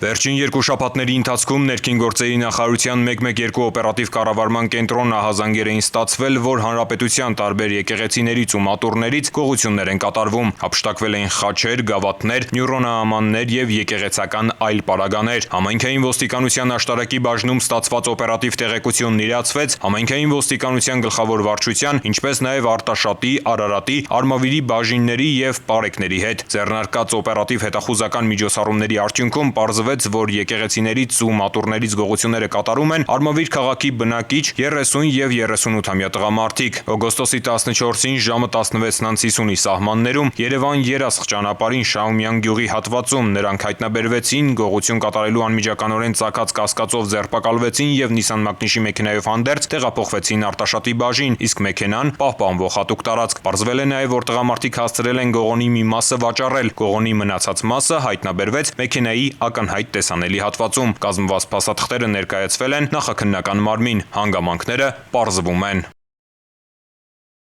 Վերջին երկու շաբաթների ընթացքում ներքին գործերի նախարարության 112 օպերատիվ կառավարման կենտրոն ահազանգեր էին ստացվել, որ հանրապետության տարբեր եկեղեցիներից ու մատուռներից գողություններ են կատարվում, հափշտակվել էին խաչեր, գավաթներ, նյուրոնաամաններ եւ եկեղեցական այլ պարագաներ։ Համայնքային ոստիկանության աշտարակի բաժնում ստացված օպերատիվ տեղեկությունն իրացվեց համայնքային ոստիկանության գլխավոր վարչության, ինչպես նաեւ Արտաշատի, Արարատի, Արմավիրի բաժինների եւ պարեկների հետ։ Ձեռնարկած օպերատիվ հետախուզական միջոցառումների արդյունքում պարզվեց, որ եկեղեցիներից ու մատուռներից գողությունները կատարում են Արմավիր քաղաքի բնակիչ 30 եւ 38-ամյա տղամարդիկ։ Օգոստոսի 14-ին ժամը 16:50-ի սահմաններում Երևան-Երասխ ճանապարհին Շահումյան գյուղի հատվածում նրանք հայտնաբերվեցին, գողություն կատարելու անմիջականորեն ծագած կասկածով ձերբակալվեցին եւ Nissan Magnich-ի մեքենայով հանդերձ տեղափոխվեցին Արտաշատի բաժին, իսկ մեքենան պահպանվող հատուկ տարածք։ Պարզվել է նաեւ, որ տղամարդիկ հասցրել են գողոնի մի մասը վաճառել, գողոնի մնացած մասը հայտնաբերվեց մեքենայի ակնհայտ տեսանելի հատվածում։ Կազմված փաստաթղթերը ներկայացվել են նախաքննական մարմին, հանգամանքները պարզվում են։